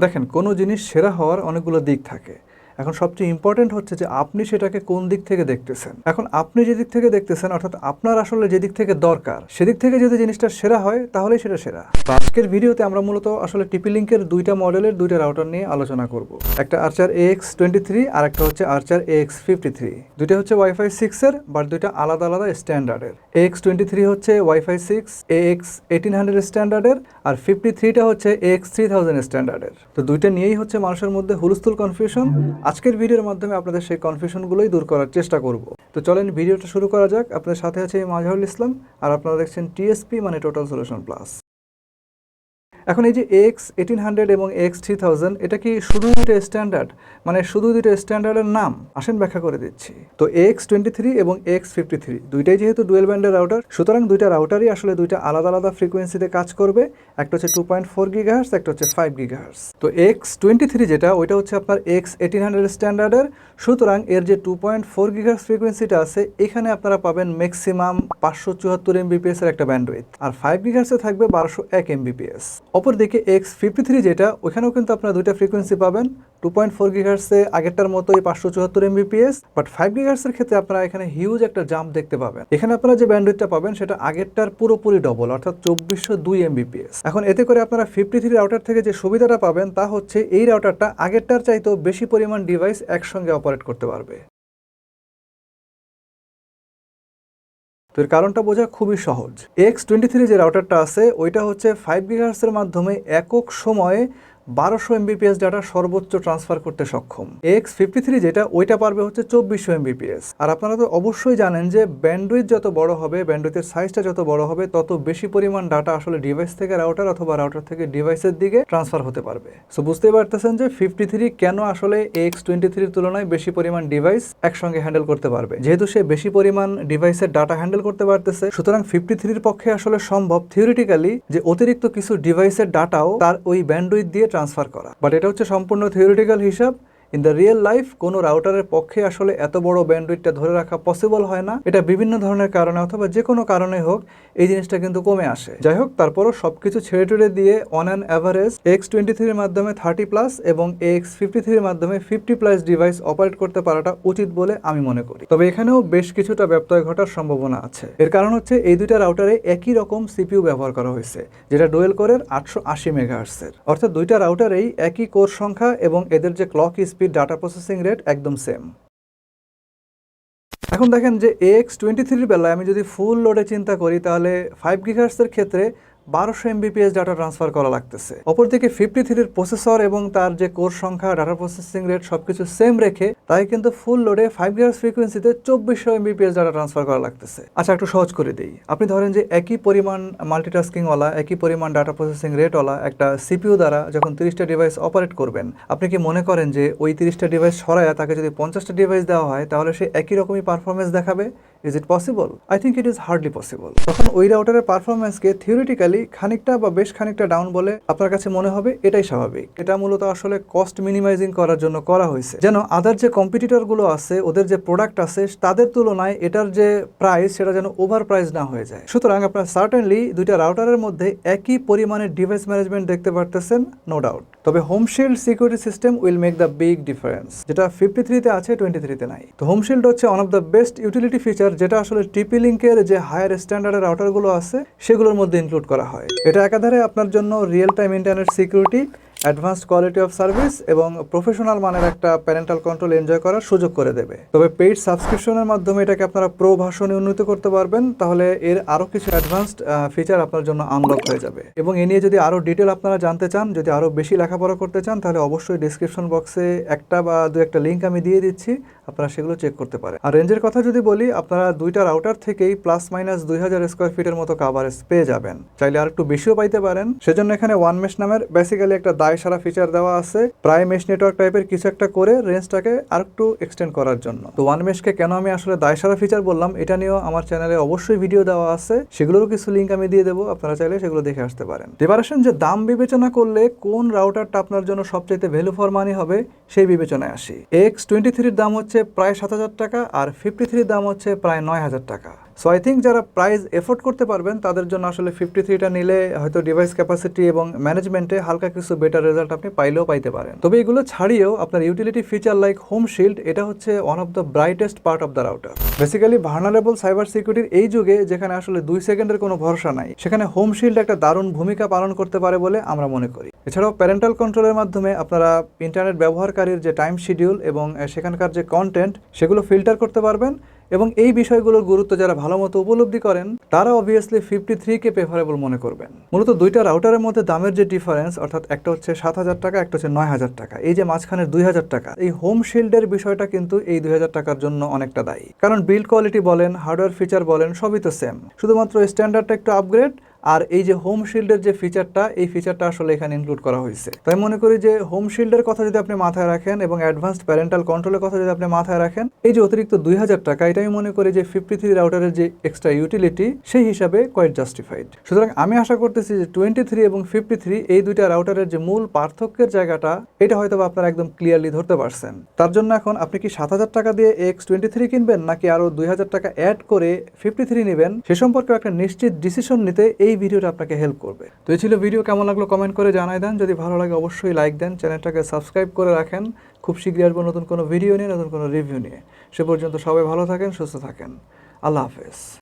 দেখেন, কোনো জিনিস সেরা হওয়ার অনেকগুলো দিক থাকে। এখন সবচেয়ে ইম্পর্টেন্ট হচ্ছে যে আপনি সেটাকে কোন দিক থেকে দেখতেছেন। এখন আপনি যে দিক থেকে দেখতেছেন, অর্থাৎ আপনার আসলে যে দিক থেকে দরকার, সেদিক থেকে যদি জিনিসটা সেরা হয় তাহলেই সেটা সেরা। তো আজকের ভিডিওতে আমরা মূলত আসলে TP-Link-এর দুইটা মডেলের দুইটা রাউটার নিয়ে আলোচনা করব। একটা আর্চার AX23 আর একটা হচ্ছে আর্চার AX53। দুইটা হচ্ছে Wi-Fi 6 এর, বাট দুইটা আলাদা আলাদা স্ট্যান্ডার্ডের। AX23 হচ্ছে Wi-Fi 6 AX1800 স্ট্যান্ডার্ডের, আর 53টা হচ্ছে AX3000 স্ট্যান্ডার্ডের। তো দুইটা নিয়েই হচ্ছে মানুষের মধ্যে হুলস্থুল কনফিউশন। আজকের ভিডিওর মাধ্যমে আপনাদের সেই কনফিউশনগুলোই দূর করার চেষ্টা করব। তো চলেন ভিডিওটা শুরু করা যাক। আপনাদের সাথে আছে মাজহারুল ইসলাম, আর আপনারা দেখছেন TSP মানে টোটাল সলিউশন প্লাস। এখন এই যে AX1800 এবং AX3000, এটা কি শুধু দুটো স্ট্যান্ডার্ড, মানে শুধু দুটো স্ট্যান্ডার্ডের নাম? আসেন ব্যাখ্যা করে দিচ্ছি। তো AX23 এবং AX53 দুইটাই যেহেতু ডুয়েল ব্যান্ডের রাউটার, সুতরাং দুইটা রাউটারই আসলে দুইটা আলাদা আলাদা ফ্রিকোয়েন্সিতে কাজ করবে। একটা হচ্ছে 2.4 GHz, একটা হচ্ছে 5 GHz। তো AX23 যেটা, ওইটা হচ্ছে আপনার AX1800 স্ট্যান্ডার্ডের, সুতরাং এর যে 2.4 GHz ফ্রিকোয়েন্সিটা আছে, এখানে আপনারা পাবেন ম্যাক্সিমাম 574 Mbps এর একটা ব্যান্ডউইথ, আর 5 GHz এ থাকবে 1201 Mbps। অপরদিকে AX53 যেটা, ওখানেও কিন্তু আপনারা দুইটা ফ্রিকোয়েন্সি পাবেন। 2.4 GHz এ আগেরটার মতোই 574 Mbps, বাট 5 GHz এর ক্ষেত্রে আপনারা এখানে হিউজ একটা জাম্প দেখতে পাবেন। এখানে আপনারা যে ব্যান্ডউইথটা পাবেন সেটা আগেরটার পুরোপুরি ডবল, অর্থাৎ 2402 Mbps। এখন এতে করে আপনারা 53 রাউটার থেকে যে সুবিধাটা পাবেন তা হচ্ছে এই রাউটারটা আগেরটার চাইতেও বেশি পরিমাণ ডিভাইস একসঙ্গে অপারেট করতে পারবে। তো এর কারণটা বোঝা খুবই সহজ। AX23 যে রাউটারটা আছে, ওইটা হচ্ছে 5 GHz এর মাধ্যমে একক সময়ে 1200 Mbps ডাটা সর্বোচ্চ ট্রান্সফার করতে সক্ষম। AX53 যেটা, ওইটা পারবে হচ্ছে 2400 Mbps। আর আপনারা তো অবশ্যই জানেন যে ব্যান্ডউইথ যত বড় হবে, ব্যান্ডউইথের সাইজটা যত বড় হবে, তত বেশি পরিমাণ ডাটা আসলে ডিভাইস থেকে রাউটার অথবা রাউটার থেকে ডিভাইসের দিকে ট্রান্সফার হতে পারবে। সো বুঝতেই পারতেছেন যে 53 কেন আসলে AX23 তুলনায় বেশি পরিমাণ ডিভাইস একসঙ্গে হ্যান্ডেল করতে পারবে। যেহেতু সে বেশি পরিমাণ ডিভাইসের ডাটা হ্যান্ডেল করতে পারতেছে, সুতরাং 53 পক্ষে আসলে সম্ভব থিওরিটিক্যালি যে অতিরিক্ত কিছু ডিভাইসের ডাটাও তার ওই ব্যান্ডউইথ দিয়ে ট্রান্সফার করা। বাট এটা হচ্ছে সম্পূর্ণ থিওরিটিক্যাল হিসাব। ইন দ্য রিয়েল লাইফ কোনো রাউটারের পক্ষে আসলে এত বড় ব্যান্ডউইথটা ধরে রাখা পসিবল হয় না। এটা বিভিন্ন ধরনের কারণে অথবা যে কোনো কারণে হোক, এই জিনিসটা কিন্তু কমে আসে। যাই হোক, তারপরও সবকিছু ছেড়ে টুড়ে দিয়ে অন অ্যান অ্যাভারেজ AX23 এর মাধ্যমে 30+ এবং AX53 এর মাধ্যমে 50+ ডিভাইস অপারেট করতে পারাটা উচিত বলে আমি মনে করি। তবে এখানেও বেশ কিছুটা ব্যত্যয় ঘটার সম্ভাবনা আছে। এর কারণ হচ্ছে এই দুইটা রাউটারে একই রকম CPU ব্যবহার করা হয়েছে, যেটা ডুয়েল কোরের 880 MHz এর। অর্থাৎ দুইটা রাউটারেই একই কোর সংখ্যা এবং এদের যে clock speed, data processing rate একদম সেম। এখন দেখেন যে AX23 বেলায় আমি যদি ফুল লোডে চিন্তা করি, তাহলে 5 GHz এর ক্ষেত্রে 1200 Mbps ডাটা ট্রান্সফার করা লাগতেছে। অপরদিকে 53 প্রসেসর এবং তার যে কোর সংখ্যা, ডাটা প্রসেসিং রেট সবকিছু সেম রেখে তাই কিন্তু ফুল লোডে 5 GHz ফ্রিকোয়েন্সিতে 2400 Mbps ডাটা ট্রান্সফার করা লাগতেছে। আচ্ছা, একটু সহজ করে দিই। আপনি ধরেন যে একই পরিমাণ মাল্টিটাস্কিংওয়ালা, একই পরিমাণ ডাটা প্রসেসিং রেটওয়ালা একটা CPU দ্বারা যখন 30টা ডিভাইস অপারেট করবেন, আপনি কি মনে করেন যে ওই 30টা ডিভাইস সরায়া তাকে যদি 50টা ডিভাইস দেওয়া হয়, তাহলে সে একই রকমই পারফরমেন্স দেখাবে? Is it possible? I think it is hardly possible. তখন ওই রাউটারের পারফরমেন্সকে থিওরিটিক্যালি খানিকটা বা বেশ খানিকটা ডাউন বলে আপনার কাছে মনে হবে, এটাই স্বাভাবিক। এটা মূলত আসলে কস্ট মিনিমাইজিং করার জন্য করা হয়েছে, যেন আদার যে কম্পিটিটরগুলো আছে, ওদের যে প্রোডাক্ট আছে, তাদের তুলনায় এটার যে প্রাইস, সেটা যেন ওভার প্রাইস না হয়ে যায়। সুতরাং আপনার সার্টেনলি দুইটা রাউটারের মধ্যে একই পরিমাণের ডিভাইস ম্যানেজমেন্ট দেখতে পারতেছেন, নো ডাউট। তবে HomeShield security system will make the big difference, যেটা 53-তে আছে, 23-তে নাই। তো হোমশিল্ড হচ্ছে one of the best utility feature, যেটা আসলে TP-Link-এর যে হায়ার স্ট্যান্ডার্ডের রাউটারগুলো আছে সেগুলোর মধ্যে ইনক্লুড করা হয়। এটা একাধারে আপনার জন্য real time internet security, advanced quality of service এবং প্রফেশনাল মানের একটা প্যারেন্টাল কন্ট্রোল এনজয় করার সুযোগ করে দেবে। তবে পেইড সাবস্ক্রিপশনের মাধ্যমে এটাকে আপনারা প্রো ভার্সনে উন্নীত করতে পারবেন, তাহলে এর আরও কিছু অ্যাডভান্সড ফিচার আপনার জন্য আনলক হয়ে যাবে। এবং এ নিয়ে যদি আরও ডিটেল আপনারা জানতে চান, যদি আরও বেশি লেখাপড়া করতে চান, তাহলে অবশ্যই ডিসক্রিপশন বক্সে একটা বা দু একটা লিঙ্ক আমি দিয়ে দিচ্ছি, আপনারা সেগুলো চেক করতে পারেন। আর রেঞ্জের কথা যদি বলি, আপনারা দুইটা রাউটার থেকেই +- 2000 স্কোয়ার ফিটের মতো কাভারেজ পেয়ে যাবেন। চাইলে আর একটু বেশিও পাইতে পারেন। সেজন্য এখানে ওয়ান মেশ নামের বেসিক্যালি একটা দায় সারা ফিচার দেওয়া আছে, প্রায় মেশ নেটওয়ার্ক টাইপের কিছু একটা করে রেঞ্জটাকে আর একটু এক্সটেন্ড করার জন্য। তো ওয়ান মেশকে কেন আমি আসলে দায় সারা ফিচার বললাম, এটা নিয়েও আমার চ্যানেলে অবশ্যই ভিডিও দেওয়া আছে, সেগুলোরও কিছু লিঙ্ক আমি দিয়ে দেবো, আপনারা চাইলে সেগুলো দেখে আসতে পারেন। এবার আসেন যে দাম বিবেচনা করলে কোন রাউটারটা আপনার জন্য সবচাইতে ভ্যালু ফর মানি হবে, সেই বিবেচনায় আসি। AX23 দাম হচ্ছে প্রায় 7000 টাকা, আর 53 দাম হচ্ছে প্রায় 9000 টাকা। সো আই থিঙ্ক যারা প্রাইস এফোর্ড করতে পারবেন তাদের জন্য আসলে 53টা নিলে হয়তো ডিভাইস ক্যাপাসিটি এবং ম্যানেজমেন্টে হালকা কিছু বেটার রেজাল্ট আপনি পাইলেও পাইতে পারেন। তবে এগুলো ছাড়িয়েও আপনার utility feature like home shield, এটা হচ্ছে one of the brightest part of the router. Basically vulnerable cyber সিকিউরিটির এই যুগে যেখানে আসলে 2 সেকেন্ডের কোনো ভরসা নাই, সেখানে হোম শিল্ড একটা দারুণ ভূমিকা পালন করতে পারে বলে আমরা মনে করি। এছাড়াও প্যারেন্টাল কন্ট্রোলের মাধ্যমে আপনারা ইন্টারনেট ব্যবহারকারীর যে টাইম শিডিউল এবং সেখানকার যে কন্টেন্ট সেগুলো ফিল্টার করতে পারবেন, এবং এই বিষয়গুলোর গুরুত্ব যারা ভালো মতো উপলব্ধি করেন তারা অবভিয়াসলি 53কে প্রেফারেবল মনে করবেন। মূলত দুইটা রাউটারের মধ্যে দামের যে ডিফারেন্স, অর্থাৎ একটা হচ্ছে 7,000 টাকা, একটা হচ্ছে 9,000 টাকা, এই যে মাঝখানের 2,000 টাকা, এই হোম শিল্ডের বিষয়টা কিন্তু এই 2,000 টাকার জন্য অনেকটা দায়ী। কারণ বিল্ড কোয়ালিটি বলেন, হার্ডওয়্যার ফিচার বলেন, সবই তো সেম, শুধুমাত্র স্ট্যান্ডার্ডটা একটু আপগ্রেড, আর এই যে হোম শিল্ডের যে ফিচারটা, এই ফিচারটা আসলে এখানে ইনক্লুড করা হয়েছে। তাই মনে করি যে হোম শিল্ডের কথা যদি আপনি মাথায় রাখেন এবং অ্যাডভান্সড প্যারেন্টাল কন্ট্রোলের কথা যদি আপনি মাথায় রাখেন, এই যে অতিরিক্ত 2,000 টাকা, এটা আমি মনে করি যে 53 রাউটারের যে এক্সট্রা ইউটিলিটি সেই হিসাবে কোয়াইট জাস্টিফাইড। সুতরাং আমি আশা করতেছি যে 23 এবং 53 এই দুইটা রাউটারের যে মূল পার্থক্যের জায়গাটা, এটা হয়তো আপনারা একদম ক্লিয়ারলি ধরতে পারছেন। তার জন্য এখন আপনি কি 7,000 টাকা দিয়ে AX23 কিনবেন নাকি আরো 2,000 টাকা অ্যাড করে 53 নেবেন, সে সম্পর্কে একটা নিশ্চিত ডিসিশন নিতে এই ভিডিওটা আপনাকে হেল্প করবে। তো এই ছিল ভিডিও, কেমন লাগলো কমেন্ট করে জানাই দেন। যদি ভালো লাগে অবশ্যই লাইক দেন, চ্যানেলটাকে সাবস্ক্রাইব করে রাখেন। খুব শীঘ্রই আসবো নতুন কোনো ভিডিও নিয়ে, নতুন কোনো রিভিউ নিয়ে। সে পর্যন্ত সবাই ভালো থাকেন, সুস্থ থাকেন। আল্লাহ হাফেজ।